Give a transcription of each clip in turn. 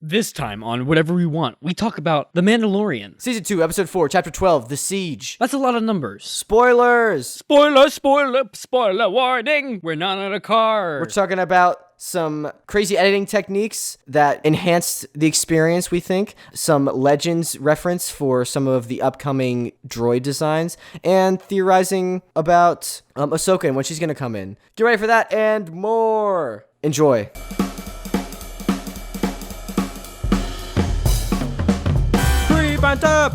This time on Whatever We Want, we talk about The Mandalorian. Season 2, Episode 4, Chapter 12, The Siege. That's a lot of numbers. Spoilers! Spoiler warning! We're not in a car. We're talking about some crazy editing techniques that enhanced the experience, we think. Some Legends reference for some of the upcoming droid designs. And theorizing about Ahsoka and when she's going to come in. Get ready for that and more. Enjoy. Banter.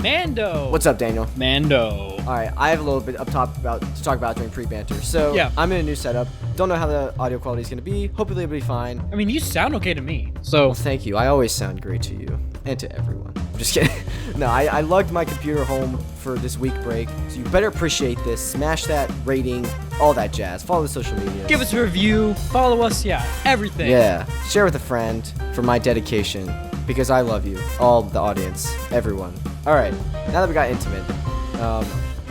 Mando. What's up, Daniel? Mando. All right, I have a little bit up top to talk about during pre-banter. So Yeah. I'm in a new setup. Don't know how the audio quality is going to be. Hopefully it'll be fine. I mean, you sound okay to me. So, Well, thank you. I always sound great to you and to everyone. I'm just kidding. No, I lugged my computer home for this week break, so you better appreciate this. Smash that rating, all that jazz. Follow the social media. give us a review, follow us, everything. Yeah, share with a friend for my dedication, because I love you, all the audience, everyone. All right, now that we got intimate, are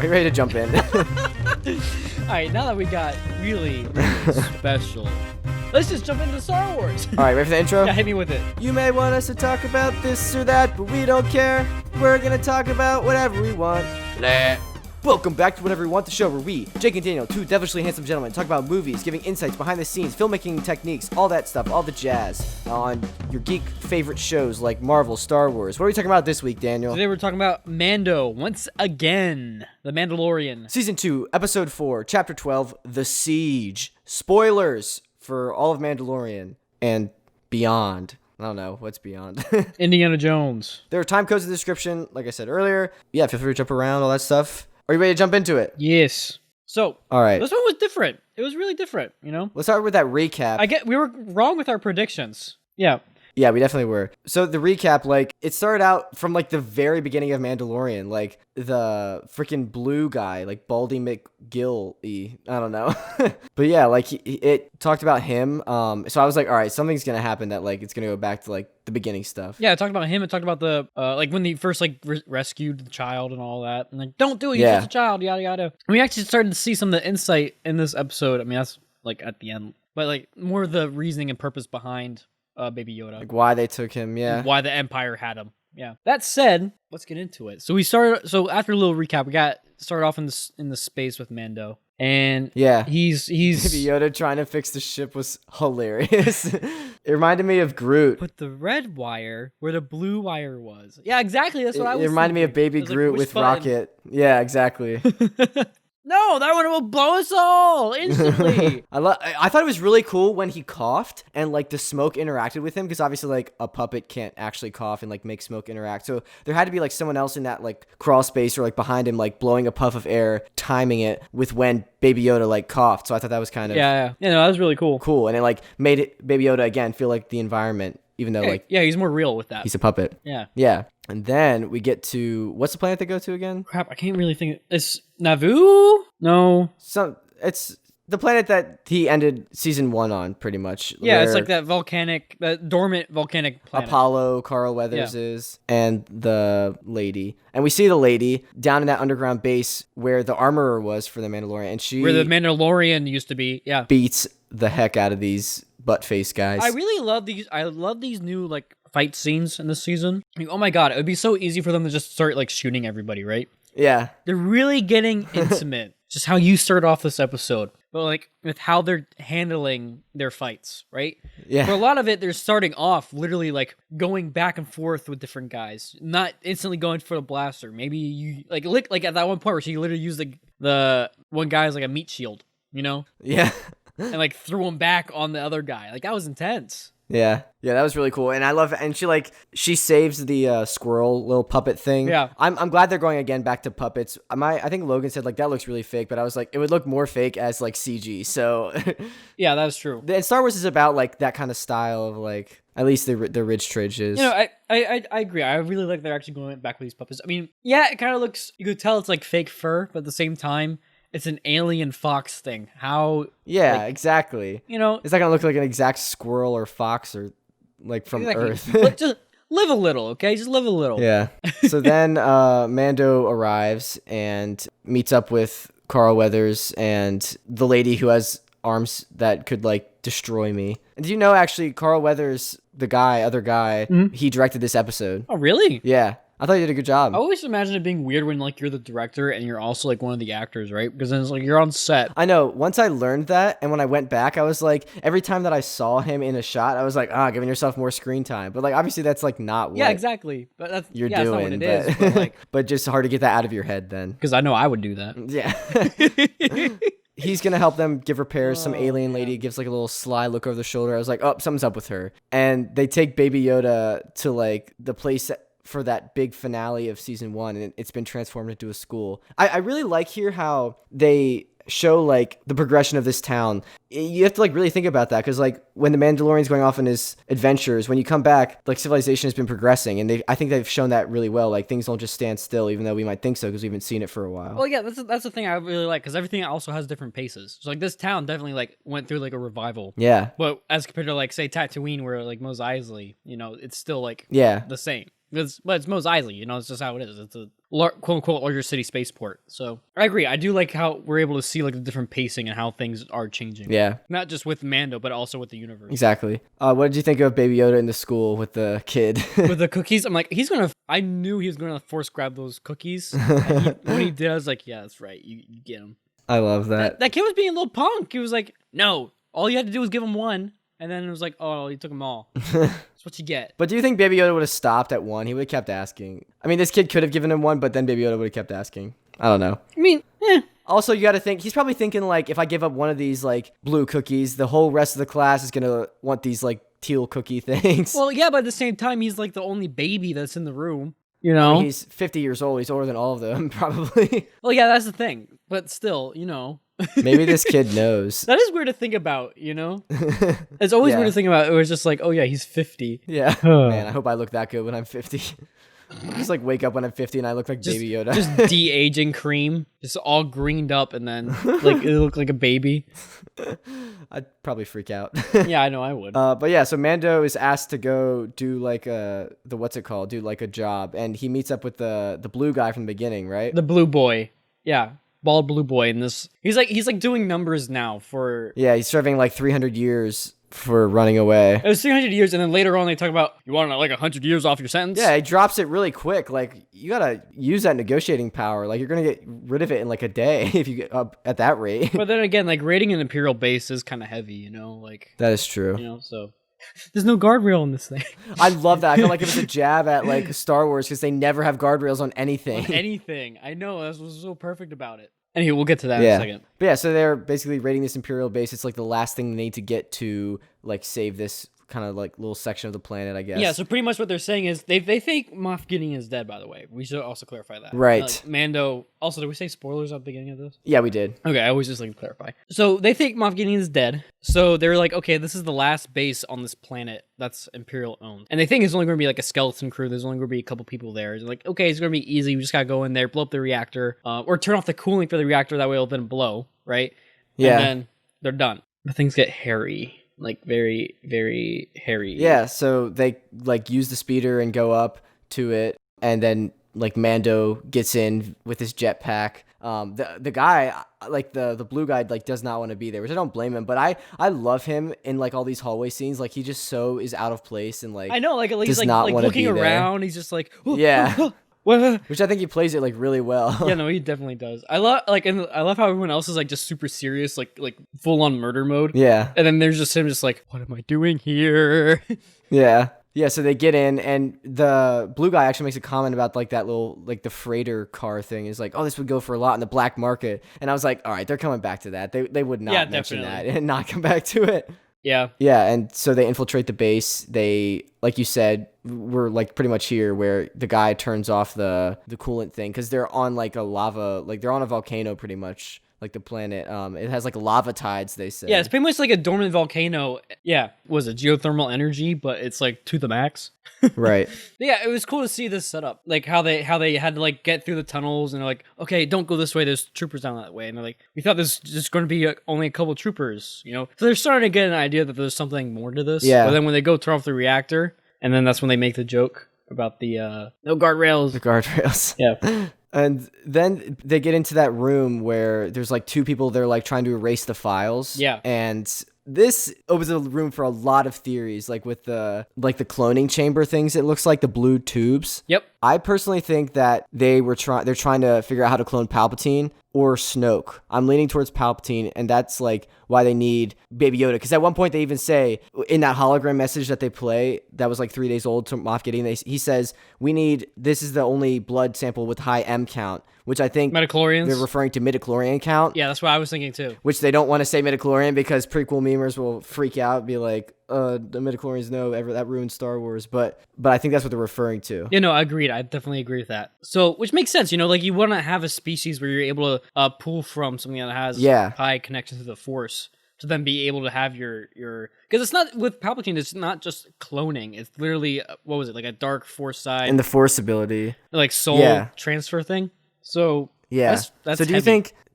you ready to jump in? All right, now that we got really special, let's just jump into Star Wars. All right, ready for the intro? Yeah, hit me with it. You may want us to talk about this or that, but we don't care. We're gonna talk about whatever we want. Blah. Welcome back to Whatever We Want, the show where we, Jake and Daniel, two devilishly handsome gentlemen, talk about movies, giving insights behind the scenes, filmmaking techniques, all that stuff, all the jazz on your geek favorite shows like Marvel, Star Wars. What are we talking about this week, Daniel? Today we're talking about Mando once again, The Mandalorian. Season 2, Episode 4, Chapter 12, The Siege. Spoilers for all of Mandalorian and beyond. I don't know what's beyond. Indiana Jones. There are time codes in the description, like I said earlier. Yeah, feel free to jump around, all that stuff. Are you ready to jump into it? Yes. So, All right. this one was different. It was really different, you know? Let's start with that recap. We were wrong with our predictions. Yeah. Yeah, we definitely were. So the recap, like, it started out from, like, the very beginning of Mandalorian. Like, the freaking blue guy, like, Baldy McGill-y. I don't know. But yeah, like, it talked about him. So I was like, all right, something's gonna happen that, like, it's gonna go back to, like, the beginning stuff. Yeah, it talked about him. It talked about the, like, when he first, like, rescued the child and all that. And, like, don't do it. You're Yeah. just a child, yada, yada. We actually started to see some of the insight in this episode. I mean, that's, like, at the end. But, like, more of the reasoning and purpose behind Baby Yoda. Like, why they took him, yeah. Why the Empire had him. Yeah. That said, let's get into it. So after a little recap, we started off in the space with Mando. And Yeah. he's Baby Yoda trying to fix the ship was hilarious. It reminded me of Groot. put the red wire where the blue wire was. Yeah, exactly. That's what I was It reminded me of thinking. Baby It was like, Groot which with button? Rocket. Yeah, exactly. No, that one will blow us all instantly. I thought it was really cool when he coughed and like the smoke interacted with him, because obviously like a puppet can't actually cough and like make smoke interact. So there had to be like someone else in that like crawl space or like behind him like blowing a puff of air, timing it with when Baby Yoda like coughed. So I thought that was kind of Yeah, no, that was really cool. cool, and it like made it Baby Yoda again feel like the environment, even though like Yeah, he's more real with that. he's a puppet. Yeah. Yeah. And then we get to, what's the planet they go to again? Crap, I can't really think. It's Naboo? No. It's the planet that he ended season 1 on, pretty much. Yeah, it's where like that dormant volcanic planet. Apollo, Carl Weathers is, and the lady. And we see the lady down in that underground base where the armorer was for the Mandalorian. And she Where the Mandalorian used to be. Yeah. beats the heck out of these butt-face guys. I really love these. I love these new like fight scenes in this season. I mean, oh my god, it would be so easy for them to just start like shooting everybody, right? Yeah. They're really getting intimate. Just how you start off this episode, but like with how they're handling their fights, right? Yeah. For a lot of it, they're starting off literally like going back and forth with different guys, not instantly going for the blaster. Maybe you like at that one point where she literally used the one guy as like a meat shield, you know, Yeah. and like threw him back on the other guy. Like that was intense. Yeah, that was really cool, and I love. And she saves the squirrel little puppet thing. Yeah. I'm glad they're going again back to puppets. I think Logan said like that looks really fake, but I was like it would look more fake as like CG. So Yeah, that's true. and Star Wars is about like that kind of style of like at least the Ridge Tridge is. You know, I agree. I really like they're actually going back with these puppets. I mean, yeah, it kind of looks. You could tell it's like fake fur, but at the same time, it's an alien fox thing. How? Yeah, like, exactly. You know, It's not gonna look like an exact squirrel or fox or like from exactly. Earth. Just live a little, okay? Just live a little. Yeah. So then Mando arrives and meets up with Carl Weathers and the lady who has arms that could like destroy me. And do you know, actually, Carl Weathers, the other guy, he directed this episode. Oh, really? Yeah. I thought you did a good job. I always imagine it being weird when like you're the director and you're also like one of the actors, right? Because then it's like you're on set. I know. Once I learned that, and when I went back, I was like, every time that I saw him in a shot, I was like, giving yourself more screen time. But like, obviously, that's like not what exactly. But that's you're that's doing. not what it is. But, like, but just hard to get that out of your head then. because I know I would do that. Yeah. He's gonna help them give repairs. Some alien lady gives like a little sly look over the shoulder. I was like, oh, something's up with her. And they take Baby Yoda to like the place for that big finale of season 1, and it's been transformed into a school. I really like here how they show like the progression of this town. You have to like really think about that, because like when the Mandalorian's going off on his adventures, when you come back, like civilization has been progressing, and I think they've shown that really well. Like things don't just stand still, even though we might think so because we haven't seen it for a while. Well, yeah, that's the thing I really like, because everything also has different paces. So like this town definitely like went through like a revival. Yeah. But as compared to like say Tatooine, where like Mos Eisley, it's still like the same. But it's Mos Eisley, it's just how it is. It's a quote unquote larger city spaceport. So I agree. I do like how we're able to see like the different pacing and how things are changing. Yeah. Not just with Mando, but also with the universe. Exactly. What did you think of Baby Yoda in the school with the kid? With the cookies, I'm like, I knew he was gonna force grab those cookies. When he did, I was like, yeah, that's right. You get him. I love that. That kid was being a little punk. He was like, no, all you had to do was give him one. And then it was like, oh, you took them all. That's what you get. But do you think Baby Yoda would have stopped at 1? He would have kept asking. I mean, this kid could have given him 1, but then Baby Yoda would have kept asking. I don't know. I mean, Also, you got to think, he's probably thinking, like, if I give up one of these, like, blue cookies, the whole rest of the class is going to want these, like, teal cookie things. Well, yeah, but at the same time, he's, like, the only baby that's in the room. I mean, he's 50 years old. He's older than all of them, probably. Well, yeah, that's the thing. But still, Maybe this kid knows. That is weird to think about, It's always weird to think about. It was just like, oh, yeah, he's 50. Yeah. Man, I hope I look that good when I'm 50. Just like wake up when I'm 50 and I look like Baby Yoda. Just de-aging cream. Just all greened up and then like it looked like a baby. I'd probably freak out. Yeah, I know I would. But yeah, so Mando is asked to go do like do like a job, and he meets up with the blue guy from the beginning, right? The blue boy. Yeah. Bald blue boy in this. He's like doing numbers now for. Yeah, he's serving like 300 years for running away. It was 300 years, and then later on they talk about, you want like 100 years off your sentence? Yeah, he drops it really quick. Like, you gotta use that negotiating power. Like, you're gonna get rid of it in like a day if you get up at that rate. But then again, like raiding an Imperial base is kind of heavy, like. That is true. So. There's no guardrail in this thing. I love that. I feel like it was a jab at like Star Wars, because they never have guardrails on anything. I know, that's what's so perfect about it. Anyway, we'll get to that in a second. But yeah, so they're basically raiding this Imperial base. It's like the last thing they need to get to like save this kind of like little section of the planet, I guess. Yeah, so pretty much what they're saying is they think Moff Gideon is dead, by the way. We should also clarify that. Right. Mando, also, did we say spoilers at the beginning of this? Yeah, we did. Okay, I always just like to clarify. So they think Moff Gideon is dead. So they're like, okay, this is the last base on this planet that's Imperial owned. And they think it's only going to be like a skeleton crew. There's only going to be a couple people there. It's like, okay, it's going to be easy. We just got to go in there, blow up the reactor, or turn off the cooling for the reactor. That way it'll then blow, right? Yeah. And then they're done. But things get hairy. Like very, very hairy. Yeah, so they like use the speeder and go up to it, and then like Mando gets in with his jetpack. The guy, like the blue guy, like does not want to be there, which I don't blame him. But I love him in like all these hallway scenes. Like he just so is out of place and like I know, like does he's like, not like wanna looking be there. around. He's just like yeah. Which I think he plays it like really well. Yeah, no, he definitely does. I love how everyone else is like just super serious, like full on murder mode. Yeah. And then there's just him, just like, what am I doing here? Yeah. Yeah, so they get in, and the blue guy actually makes a comment about like that little like the freighter car thing. Is like, oh, this would go for a lot in the black market. And I was like, all right, they're coming back to that. They would not mention that and not come back to it. Yeah. Yeah, and so they infiltrate the base. They, like you said, we're like pretty much here where the guy turns off the coolant thing, because they're on like a lava, like they're on a volcano pretty much, like the planet. It has like lava tides, they say. Yeah, it's pretty much like a dormant volcano. Yeah, was it geothermal energy, but it's like to the max. Right. Yeah, it was cool to see this setup, like how they had to like get through the tunnels, and they're like, okay, don't go this way. There's troopers down that way, and they're like, we thought this was just going to be only a couple troopers, So they're starting to get an idea that there's something more to this. Yeah. But then when they go turn off the reactor, and then that's when they make the joke about the no guardrails. The guardrails. Yeah. And then they get into that room where there's like two people. They're like trying to erase the files. Yeah. And this opens a room for a lot of theories, like with the cloning chamber things. It looks like the blue tubes. Yep. I personally think that they're trying to figure out how to clone Palpatine or Snoke. I'm leaning towards Palpatine, and that's like why they need Baby Yoda. Because at one point they even say in that hologram message that they play that was like 3 days old to Moff Gideon, he says, this is the only blood sample with high M count, which I think Midichlorians. They're referring to midichlorian count. Yeah, that's what I was thinking too. Which they don't want to say midichlorian because prequel memers will freak out, be like, the midichlorians that ruined Star Wars. But I think that's what they're referring to. Yeah, no, I agreed. I definitely agree with that. So, which makes sense, like you want to have a species where you're able to pull from something that has high connection to the Force to then be able to have your because it's not with Palpatine. It's not just cloning. It's literally what was it, like a dark Force side and the Force ability, like soul transfer thing. So that's so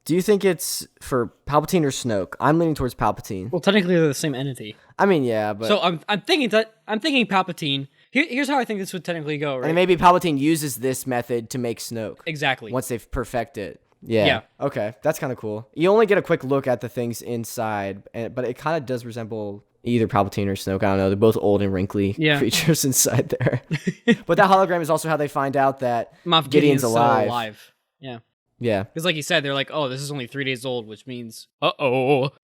do you think it's for Palpatine or Snoke? I'm leaning towards Palpatine. Well, technically they're the same entity. I mean, yeah, but so I'm thinking Palpatine. Here's how I think this would technically go, right? And maybe Palpatine uses this method to make Snoke. Exactly. Once they've perfected it. Yeah. Okay, that's kind of cool. You only get a quick look at the things inside, but it kind of does resemble either Palpatine or Snoke. I don't know. They're both old and wrinkly creatures inside there. But that hologram is also how they find out that Moff Gideon's alive. Still alive. Yeah. Yeah. Because like you said, they're like, oh, this is only 3 days old, which means,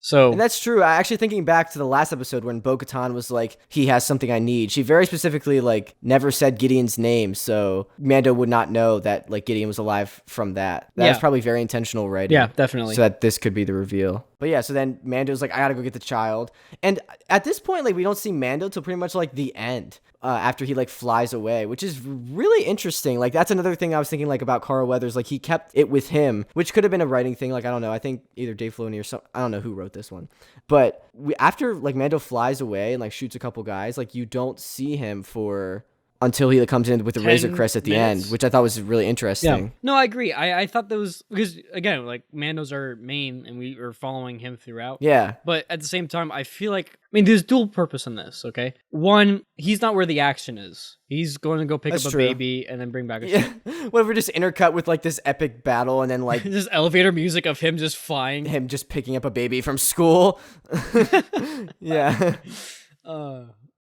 So. And that's true. I actually thinking back to the last episode when Bo-Katan was like, he has something I need. She very specifically like never said Gideon's name. So Mando would not know that like Gideon was alive from that. That was probably very intentional writing. Yeah, definitely. So that this could be the reveal. But yeah, so then Mando's like, I gotta go get the child. And at this point, like we don't see Mando till pretty much like the end. After he like flies away, which is really interesting. Like that's another thing I was thinking like about Carl Weathers. Like he kept it with him, which could have been a writing thing. Like I don't know. I think either Dave Filoni or some. I don't know who wrote this one, but after like Mando flies away and like shoots a couple guys, like you don't see him until he comes in with the Razor Crest at the end, which I thought was really interesting. Yeah. No, I agree. I thought that was because again, like Mando's our main, and we are following him throughout. Yeah. But at the same time, I feel like there's dual purpose in this. Okay, one, he's not where the action is. He's going to go pick up a baby and then bring back a ship. What if we're just intercut with like this epic battle and then like just elevator music of him just flying, him just picking up a baby from school. Yeah.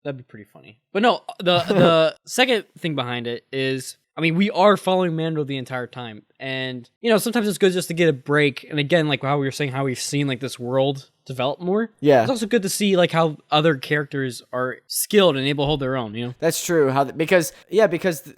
That'd be pretty funny. But no, the second thing behind it is, we are following Mando the entire time. And, sometimes it's good just to get a break. And again, like how we were saying, how we've seen like this world develop more. Yeah. It's also good to see like how other characters are skilled and able to hold their own, That's true. Because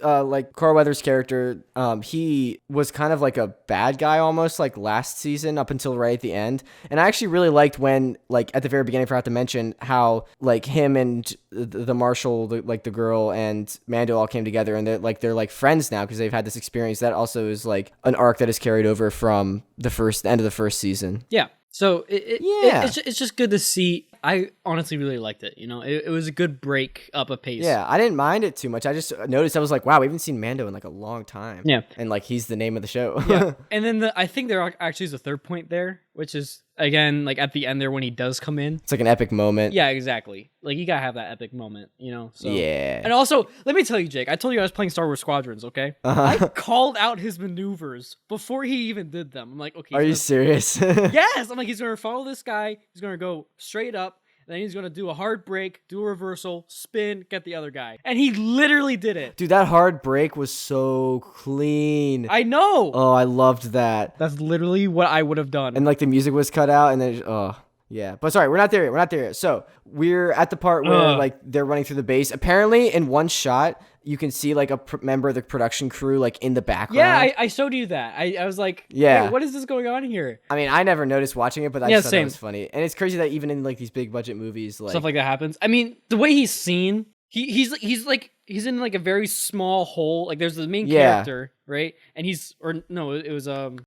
like Carl Weathers' character, he was kind of like a bad guy almost like last season up until right at the end. And I actually really liked when like at the very beginning, I forgot to mention how like him and the Marshal, the girl and Mando all came together and they're like friends now because they've had this experience. That also is like an arc that is carried over from the end of the first season. Yeah. So it's just good to see. I honestly really liked it. It was a good break up a pace. Yeah, I didn't mind it too much. I just noticed, I was like, wow, we haven't seen Mando in like a long time. Yeah. And like he's the name of the show. Yeah. And then I think there actually is a third point there, which is again like at the end there when he does come in. It's like an epic moment. Yeah, exactly. Like you gotta have that epic moment, So. Yeah. And also, let me tell you, Jake, I told you I was playing Star Wars Squadrons, okay? I called out his maneuvers before he even did them. I'm like, okay. Are you serious? Yes. I'm like, he's gonna follow this guy. He's gonna go straight up. Then he's going to do a hard break, do a reversal, spin, get the other guy. And he literally did it. Dude, that hard break was so clean. I know. Oh, I loved that. That's literally what I would have done. And like the music was cut out and then, yeah. But sorry, we're not there yet. So we're at the part where like they're running through the base. Apparently in one shot, you can see like a member of the production crew like in the background. Yeah, I showed you that. I was like, yeah, hey, what is this going on here? I never noticed watching it, but I just thought that was funny. And it's crazy that even in like these big budget movies, like stuff like that happens. The way he's seen, he's in like a very small hole. Like there's the main character, right? And it was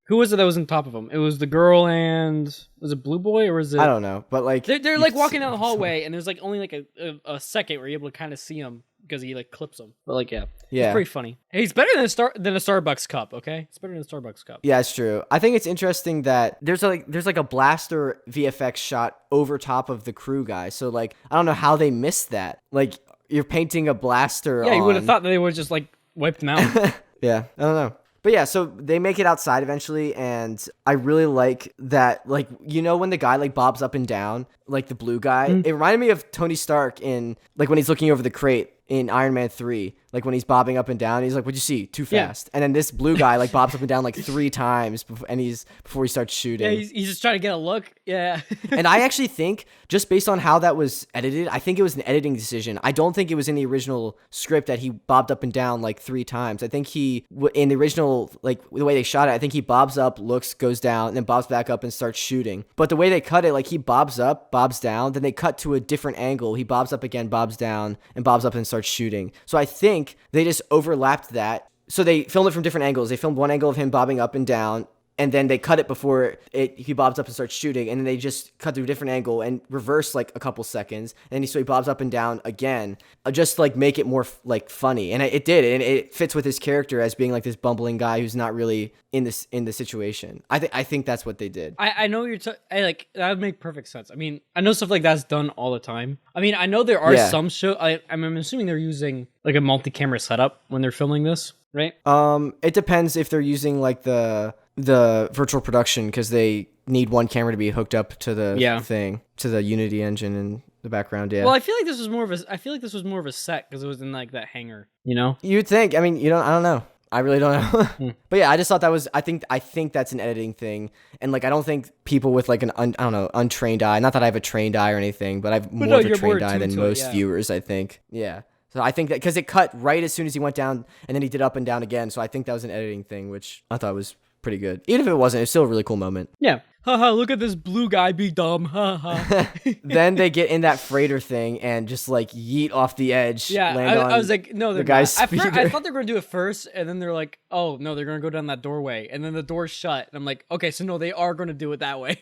who was it that was on top of him? It was the girl and was it Blue Boy or was it? I don't know, but like they're like walking down the hallway and there's like only like a second where you're able to kind of see him. Because he like clips them, but like it's pretty funny. Hey, he's better than a Starbucks cup. Okay, it's better than a Starbucks cup. Yeah, it's true. I think it's interesting that there's like a blaster VFX shot over top of the crew guy. So like I don't know how they missed that. Like you're painting a blaster. Yeah, you would have thought that they would just like wiped them out. Yeah, I don't know. But yeah, so they make it outside eventually, and I really like that, like, when the guy, like, bobs up and down, like the blue guy. It reminded me of Tony Stark in like when he's looking over the crate in Iron Man 3, like when he's bobbing up and down, he's like, "What'd you see? Too fast." And then this blue guy like bobs up and down like 3 times before he starts shooting. Yeah, he's just trying to get a look. Yeah. And I actually think, just based on how that was edited, I think it was an editing decision. I don't think it was in the original script that he bobbed up and down like 3 times. I think in the original, like the way they shot it, I think he bobs up, looks, goes down, and then bobs back up and starts shooting. But the way they cut it, like he bobs up, bobs down, then they cut to a different angle. He bobs up again, bobs down, and bobs up and starts shooting. So I think they just overlapped that. So they filmed it from different angles. They filmed one angle of him bobbing up and down, and then they cut it before he bobs up and starts shooting, and then they just cut to a different angle and reverse like a couple seconds, and so he bobs up and down again, just like make it more like funny. And it did, and it fits with his character as being like this bumbling guy who's not really in the situation. I think that's what they did. I know like that would make perfect sense. I mean, I know stuff like that's done all the time. I mean, I know there are some I'm assuming they're using like a multi-camera setup when they're filming this, right? It depends if they're using like the virtual production, because they need one camera to be hooked up to the thing, to the Unity engine in the background. Yeah. Well, I feel like this was more of a set because it was in like that hangar. You know. You'd think. I mean, I don't know. I really don't know. But yeah, I just thought that was. I think that's an editing thing, and like I don't think people with like an untrained eye. Not that I have a trained eye or anything, but I've more of a trained eye than most viewers. I think. Yeah. So I think that because it cut right as soon as he went down, and then he did up and down again. So I think that was an editing thing, which I thought was pretty good. Even if it wasn't, it's still a really cool moment. Yeah. Haha, look at this blue guy be dumb. Haha. Then they get in that freighter thing and just like yeet off the edge. Yeah, I was like, no, they're guy's not. I thought they were going to do it first, and then they're like, oh, no, they're going to go down that doorway. And then the door's shut. And I'm like, okay, so no, they are going to do it that way.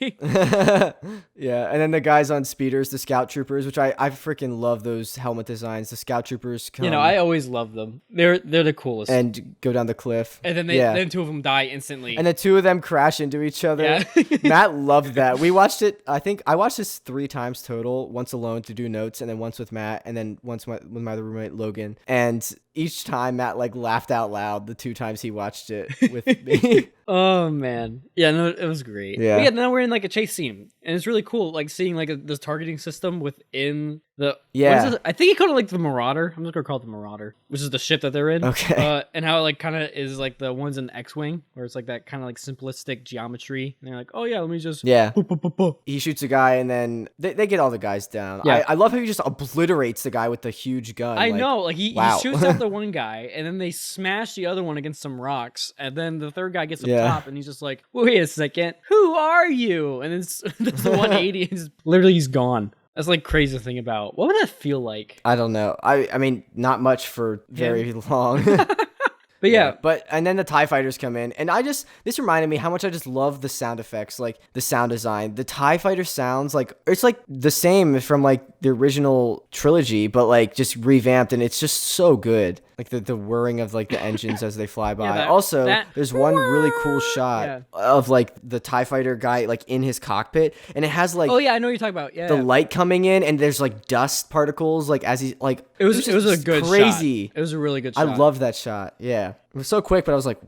Yeah, and then the guys on speeders, the scout troopers, which I freaking love those helmet designs. The scout troopers come. I always love them. They're the coolest. And go down the cliff. And then then 2 of them die instantly. And the 2 of them crash into each other. Yeah. Matt loved that. We watched it. I think I watched this 3 times total. Once alone to do notes, and then once with Matt, and then once with my other roommate Logan. And each time Matt like laughed out loud the 2 times he watched it with me. Oh man, yeah, no, it was great. Yeah. But yeah, now we're in like a chase scene, and it's really cool, like seeing like this targeting system within the. Yeah. I think he called it like the Marauder. I'm just gonna call it the Marauder, which is the ship that they're in. Okay. And how it like kind of is like the ones in X-wing, where it's like that kind of like simplistic geometry, and they're like, oh yeah, let me just. Yeah. Boop, boop, boop, boop. He shoots a guy, and then they get all the guys down. Yeah. I love how he just obliterates the guy with the huge gun. I know, like he wow. shoots out the one guy, and then they smash the other one against some rocks, and then the third guy gets up top, and he's just like, wait a second, who are you? And then there's the 180, and literally he's gone. That's like crazy to think about. What would that feel like? I don't know. I mean, not much for very long. But yeah. And then the TIE fighters come in, and this reminded me how much I just love the sound effects, like the sound design. The TIE fighter sounds like, it's like the same from like the original trilogy, but like just revamped, and it's just so good. Like the whirring of like the engines as they fly by. Yeah, there's one really cool shot of like the TIE fighter guy like in his cockpit, and it has like, oh yeah, I know what you're talking about. Yeah, the light coming in, and there's like dust particles like as he's like, it was a good crazy shot. It was a really good shot. I love that shot. Yeah, it was so quick, but I was like,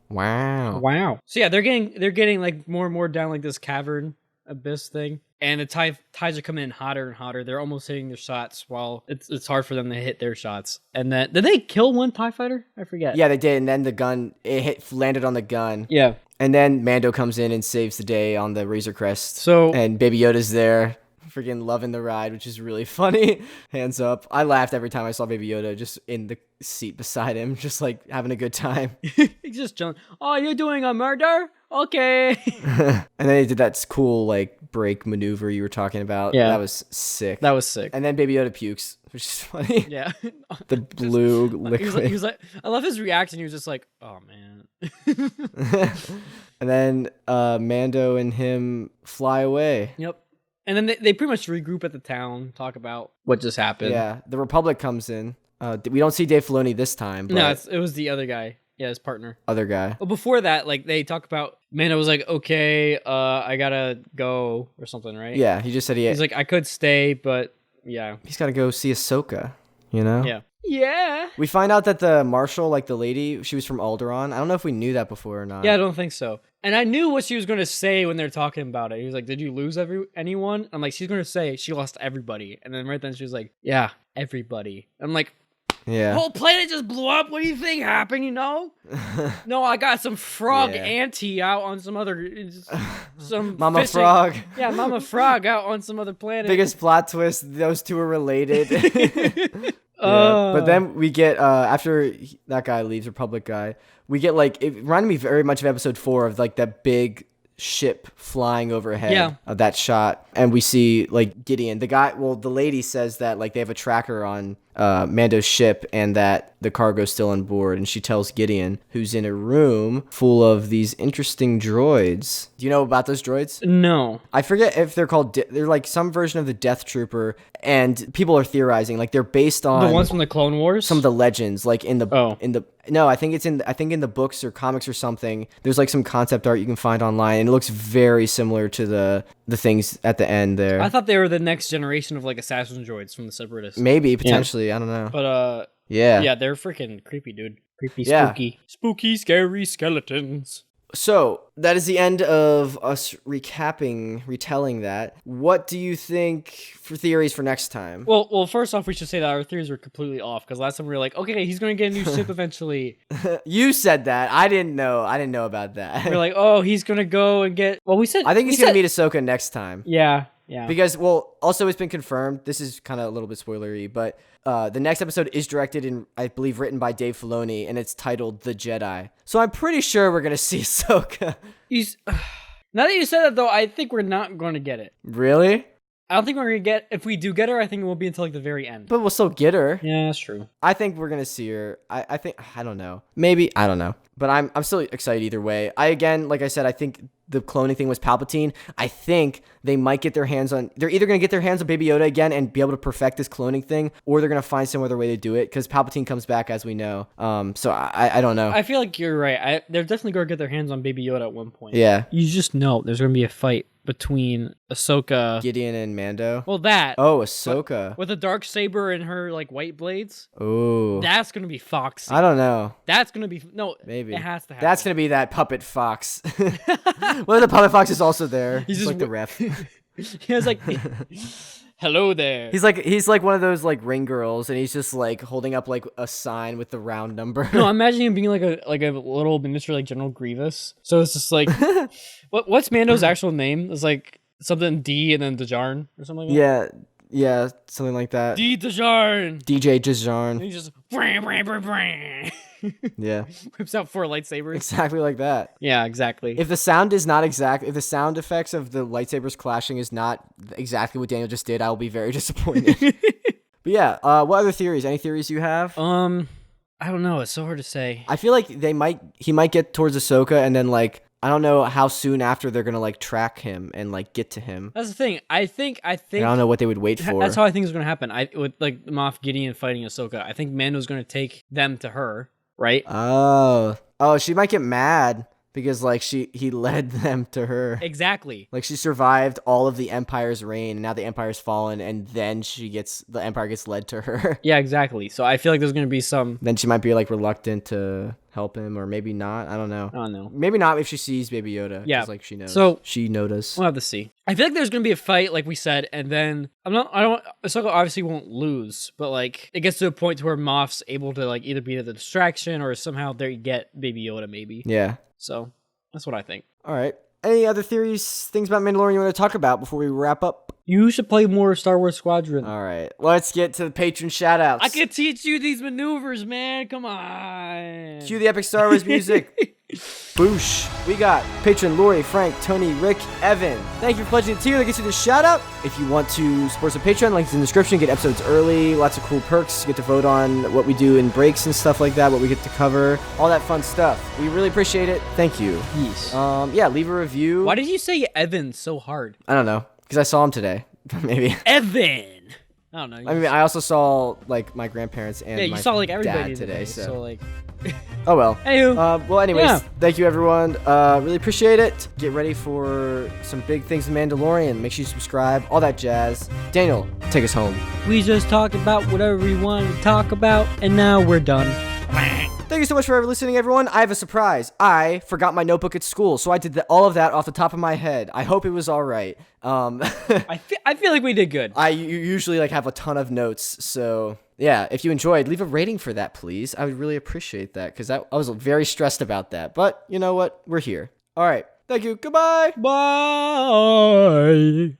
wow. Wow. So yeah, they're getting like more and more down like this cavern abyss thing, and the TIEs are coming in hotter and hotter. They're almost hitting their shots while it's hard for them to hit their shots. And then did they kill one TIE fighter? I forget. Yeah, they did. And then the gun landed on the gun. Yeah. And then Mando comes in and saves the day on the Razor Crest. So and Baby Yoda's there, freaking loving the ride, which is really funny. Hands up. I laughed every time I saw Baby Yoda just in the seat beside him, just like having a good time. He's just chilling. Oh, you're doing a murder? Okay. And then they did that cool like brake maneuver you were talking about. Yeah. That was sick. And then Baby Yoda pukes, which is funny. Yeah. The blue liquid. He was like, I love his reaction. He was just like, oh man. And then Mando and him fly away. Yep. And then they pretty much regroup at the town, talk about what just happened. Yeah. The Republic comes in. We don't see Dave Filoni this time. But no, it was the other guy. Yeah, his partner. Other guy. Well, before that, like they talk about, Mando was like, okay, I gotta go or something, right? Yeah, he just said he's like, I could stay, but yeah. He's gotta go see Ahsoka, you know? Yeah. Yeah. We find out that the marshal, like the lady, she was from Alderaan. I don't know if we knew that before or not. Yeah, I don't think so. And I knew what she was going to say when they're talking about it. He was like, did you lose anyone? I'm like, she's going to say she lost everybody. And then right then she was like, yeah, everybody. I'm like, Yeah. the whole planet just blew up. What do you think happened, you know? No, I got some frog auntie out on some other... some Mama fishing. Frog. Yeah, Mama Frog out on some other planet. Biggest plot twist, those two are related. But then we get, after that guy leaves, Republic guy, we get like, it reminded me very much of episode 4 of like that big ship flying overhead of that shot. And we see like Gideon, the lady says that like they have a tracker on Mando's ship and that the cargo's still on board. And she tells Gideon, who's in a room full of these interesting droids. Do you know about those droids? No. I forget if they're called, they're like some version of the Death Trooper, and people are theorizing like they're based on the ones from the Clone Wars? Some of the legends, like in the no, I think in the books or comics or something. There's like some concept art you can find online, and it looks very similar to the things at the end there. I thought they were the next generation of like assassin droids from the Separatists. Maybe potentially, I don't know. But yeah, they're freaking creepy, dude. Creepy, spooky, scary skeletons. So that is the end of us retelling that. What do you think for theories for next time? Well, first off, we should say that our theories were completely off because last time we were like, okay, he's gonna get a new ship eventually. You said that. I didn't know about that. We're like, oh, he's gonna go and get. Well, we said. I think he's gonna meet Ahsoka next time. Yeah. Because also it's been confirmed. This is kind of a little bit spoilery, but the next episode is directed and I believe written by Dave Filoni, and it's titled The Jedi. So I'm pretty sure we're gonna see Ahsoka. Now that you said that, though, I think we're not going to get it. Really? I don't think we're going to get... If we do get her, I think it won't be until, like, the very end. But we'll still get her. Yeah, that's true. I think we're going to see her. I think... I don't know. Maybe. I don't know. But I'm still excited either way. Like I said, I think the cloning thing was Palpatine. I think they might get their hands on... They're either going to get their hands on Baby Yoda again and be able to perfect this cloning thing, or they're going to find some other way to do it, because Palpatine comes back, as we know. So I don't know. I feel like you're right. They're definitely going to get their hands on Baby Yoda at one point. Yeah. You just know there's going to be a fight between Ahsoka... Gideon and Mando? Well, that. Oh, Ahsoka. With a darksaber and her, like, white blades. Ooh. That's going to be foxy. I don't know. That's going to be... No, maybe. It has to happen. That's going to be that puppet fox. Well, the puppet fox is also there. He's just like the ref. He has like... Hello there. He's like one of those like ring girls, and he's just like holding up like a sign with the round number. No, I'm imagining him being like a little miniature like General Grievous. So it's just like, what's Mando's actual name? It's like something D and then Djarin or something like that. Yeah, something like that. D Djarin. DJ Djarin. He just yeah, whips out 4 lightsabers. Exactly like that. Yeah, exactly. If the sound is not exact, if the sound effects of the lightsabers clashing is not exactly what Daniel just did, I will be very disappointed. But yeah, what other theories? Any theories you have? I don't know. It's so hard to say. I feel like he might get towards Ahsoka, and then like I don't know how soon after they're gonna like track him and like get to him. That's the thing. I think. I don't know what they would wait for. That's how I think it's gonna happen. With like Moff Gideon fighting Ahsoka, I think Mando's gonna take them to her. Right? Oh, she might get mad because like he led them to her. Exactly. Like she survived all of the Empire's reign, and now the Empire's fallen, and then the Empire gets led to her. Yeah, exactly. So I feel like there's gonna be some. Then she might be like reluctant to help him, or maybe not. I don't know. Maybe not if she sees Baby Yoda. Yeah, like she knows. So she noticed. We'll have to see. I feel like there's gonna be a fight, like we said, and then Ahsoka obviously won't lose, but like it gets to a point to where Moff's able to like either be the distraction or somehow they get Baby Yoda maybe. Yeah. So that's what I think. All right. Any other theories, things about Mandalorian you want to talk about before we wrap up? You should play more Star Wars Squadron. All right. Let's get to the patron shout-outs. I can teach you these maneuvers, man. Come on. Cue the epic Star Wars music. Boosh. We got patron Lori, Frank, Tony, Rick, Evan. Thank you for pledging a tier that gets you the shout-out. If you want to support some Patreon, links in the description. Get episodes early. Lots of cool perks. You get to vote on what we do in breaks and stuff like that, what we get to cover. All that fun stuff. We really appreciate it. Thank you. Yes. Yeah, leave a review. Why did you say Evan so hard? I don't know. Because I saw him today. Maybe. Evan! I don't know. I mean, I also saw, like, my grandparents and my saw, like, everybody dad today, so like... Oh, well. Anywho. Well, anyways, yeah. Thank you, everyone. Really appreciate it. Get ready for some big things in Mandalorian. Make sure you subscribe. All that jazz. Daniel, take us home. We just talked about whatever we wanted to talk about, and now we're done. Thank you so much for listening, everyone. I have a surprise. I forgot my notebook at school, so I did all of that off the top of my head. I hope it was all right. I feel like we did good. I usually like have a ton of notes, so yeah. If you enjoyed, leave a rating for that, please. I would really appreciate that because I was very stressed about that. But you know what? We're here. All right. Thank you. Goodbye. Bye.